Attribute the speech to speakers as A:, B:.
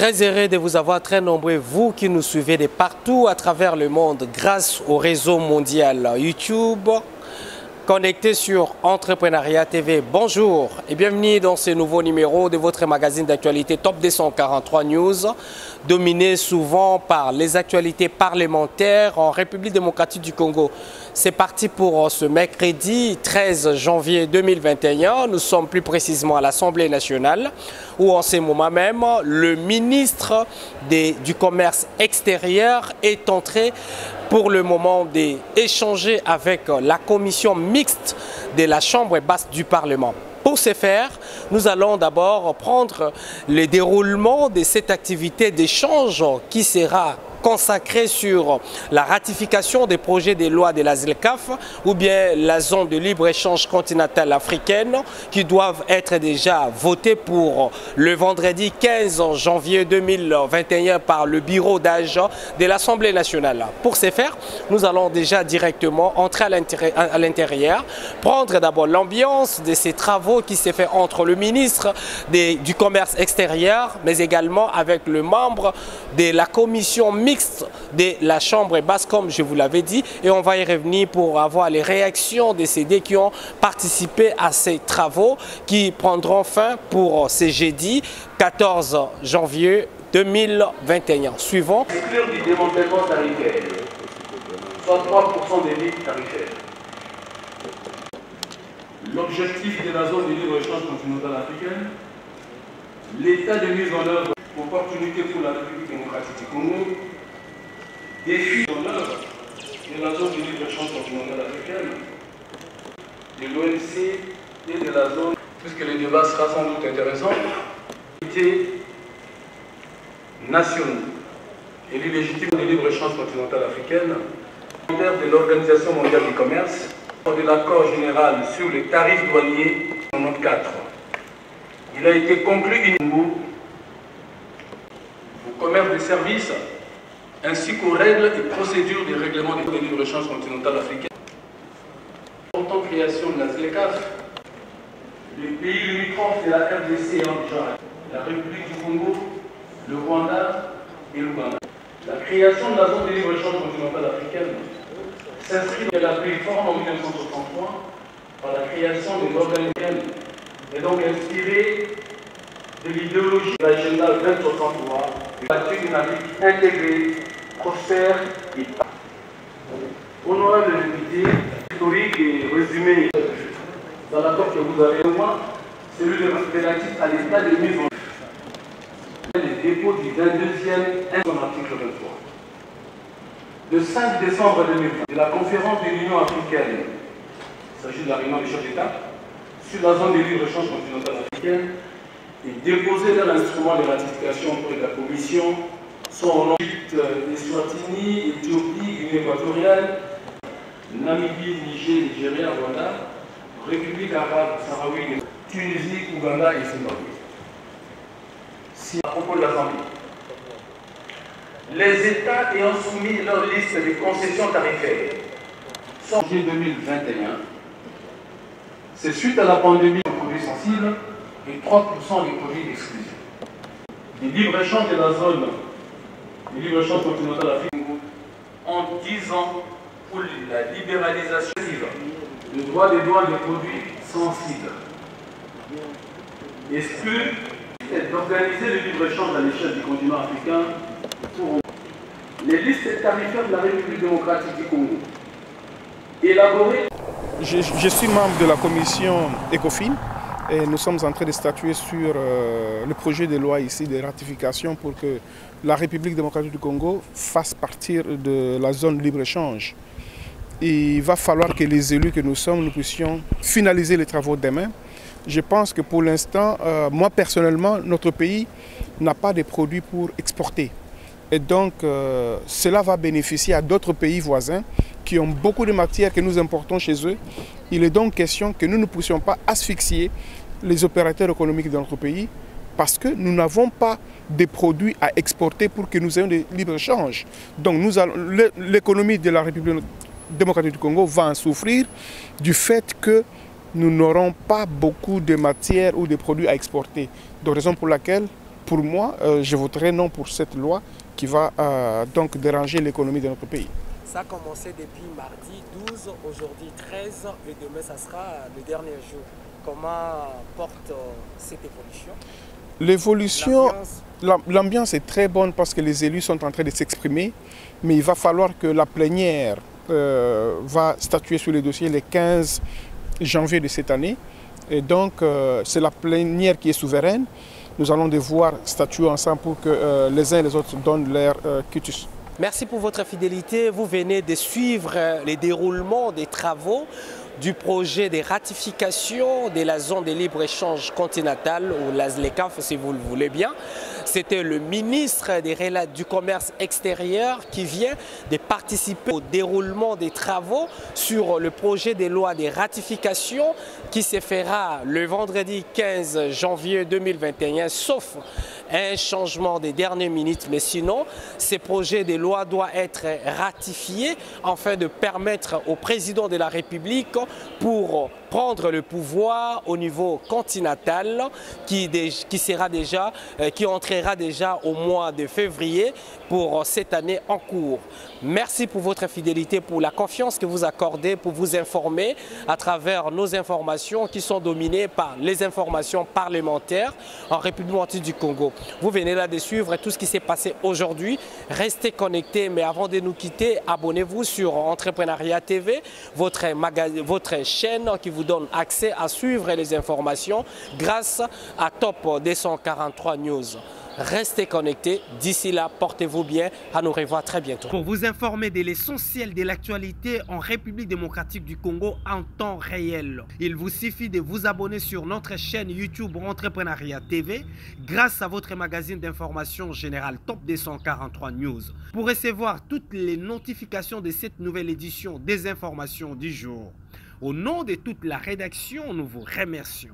A: Très heureux de vous avoir très nombreux, vous qui nous suivez de partout à travers le monde grâce au réseau mondial YouTube. Connecté sur Entrepreneuriat TV. Bonjour et bienvenue dans ce nouveau numéro de votre magazine d'actualité Top 243 News, dominé souvent par les actualités parlementaires en République démocratique du Congo. C'est parti pour ce mercredi 13 janvier 2021. Nous sommes plus précisément à l'Assemblée nationale où en ce moment même, le ministre du Commerce extérieur est entré pour le moment d'échanger avec la commission mixte de la Chambre basse du Parlement. Pour ce faire, nous allons d'abord prendre le déroulement de cette activité d'échange qui sera consacré sur la ratification des projets de loi de la ZLECAf ou bien la zone de libre-échange continentale africaine qui doivent être déjà votés pour le vendredi 15 janvier 2021 par le bureau d'âge de l'Assemblée nationale. Pour ce faire, nous allons déjà directement entrer à l'intérieur, prendre d'abord l'ambiance de ces travaux qui s'est fait entre le ministre du Commerce extérieur mais également avec le membre de la commission mixte de la Chambre basse, comme je vous l'avais dit, et on va y revenir pour avoir les réactions des CD qui ont participé à ces travaux qui prendront fin pour ce jeudi 14 janvier 2021. Suivant.
B: Exclure du démantèlement tarifaire, soit 3% des limites tarifaires. L'objectif de la zone de libre-échange continentale africaine, l'état de mise en œuvre opportunité pour la République démocratique du Congo, défi en œuvre de la zone de libre-échange continentale africaine, de l'OMC et de la zone, puisque le débat sera sans doute intéressant, nationaux et l'illégitimité de libre-échange continentale africaine, de l'Organisation mondiale du commerce, de l'accord général sur les tarifs douaniers en 1994. Il a été conclu au commerce des services ainsi qu'aux règles et procédures des règlements de libre-échange continental africain. Portant création de la ZLECAf, les pays limitrophes de la RDC en genre, la République du Congo, le Rwanda et l'Ouganda. La création de la zone de libre-échange continentale africaine s'inscrit dans la réforme en 1963 par la création des organisations et donc inspirée de l'idéologie de l'agenda 2063, de une Afrique intégrée, prospère et paix. Honorable député, historique et résumé dans l'accord que vous avez au moins, celui relatif à l'état de mise en œuvre. Le dépôt du 22e son article 23. Le 5 décembre 2020, de la conférence de l'Union africaine, il s'agit de la réunion des chefs d'État, sur la zone de libre-échange continentale africaine, et déposé dans l'instrument de ratification auprès de la Commission sont en Égypte, Eswatini, Éthiopie, Guinée équatoriale, Namibie, Niger, Nigeria, Rwanda, République arabe sahraouie, Tunisie, Ouganda et Zimbabwe. Si à propos de la Zambie, les États ayant soumis leur liste de concessions tarifaires sont en 2021, c'est suite à la pandémie de produits sensibles et 3% des produits d'exclusion. Les libre-échanges de la zone, les libre-échanges continentales africaines, en 10 ans pour la libéralisation le droit des douanes des produits sensibles. Exclu d'organiser le libre-échange à l'échelle du continent africain pour les listes tarifaires de la République démocratique du Congo. Élaborées.
C: Je suis membre de la commission ECOFIN et nous sommes en train de statuer sur le projet de loi ici de ratification pour que la République démocratique du Congo fasse partir de la zone de libre-échange. Il va falloir que les élus que nous sommes, nous puissions finaliser les travaux demain. Je pense que pour l'instant, moi personnellement, notre pays n'a pas de produits pour exporter. Et donc, cela va bénéficier à d'autres pays voisins qui ont beaucoup de matières que nous importons chez eux. Il est donc question que nous ne puissions pas asphyxier les opérateurs économiques de notre pays parce que nous n'avons pas de produits à exporter pour que nous ayons des libre-échanges. Donc, l'économie de la République démocratique du Congo va en souffrir du fait que nous n'aurons pas beaucoup de matières ou de produits à exporter. Donc, raison pour laquelle pour moi, je voterai non pour cette loi qui va donc déranger l'économie de notre pays.
A: Ça a commencé depuis mardi 12, aujourd'hui 13 et demain ça sera le dernier jour. Comment porte cette évolution?
C: L'évolution, l'ambiance est très bonne parce que les élus sont en train de s'exprimer, mais il va falloir que la plénière va statuer sur les dossiers le 15 janvier de cette année. Et donc, c'est la plénière qui est souveraine. Nous allons devoir statuer ensemble pour que les uns et les autres donnent leur quitus.
A: Merci pour votre fidélité. Vous venez de suivre les déroulements des travaux du projet de ratification de la zone de libre-échange continentale, ou la ZLECAf si vous le voulez bien. C'était le ministre du Commerce extérieur qui vient de participer au déroulement des travaux sur le projet de loi de ratification qui se fera le vendredi 15 janvier 2021, sauf un changement des dernières minutes. Mais sinon, ce projet de loi doit être ratifié afin de permettre au président de la République pour prendre le pouvoir au niveau continental qui entrera déjà au mois de février pour cette année en cours. Merci pour votre fidélité, pour la confiance que vous accordez pour vous informer à travers nos informations qui sont dominées par les informations parlementaires en République du Congo. Vous venez là de suivre tout ce qui s'est passé aujourd'hui. Restez connectés, mais avant de nous quitter, abonnez-vous sur Entrepreneuriat TV, votre chaîne qui vous donne accès à suivre les informations grâce à Top 243 News. Restez connectés. D'ici là, portez-vous bien. À nous revoir très bientôt. Pour vous informer de l'essentiel de l'actualité en République démocratique du Congo en temps réel, il vous suffit de vous abonner sur notre chaîne YouTube Entrepreneuriat TV grâce à votre magazine d'information générale Top 243 News. Pour recevoir toutes les notifications de cette nouvelle édition des informations du jour. Au nom de toute la rédaction, nous vous remercions.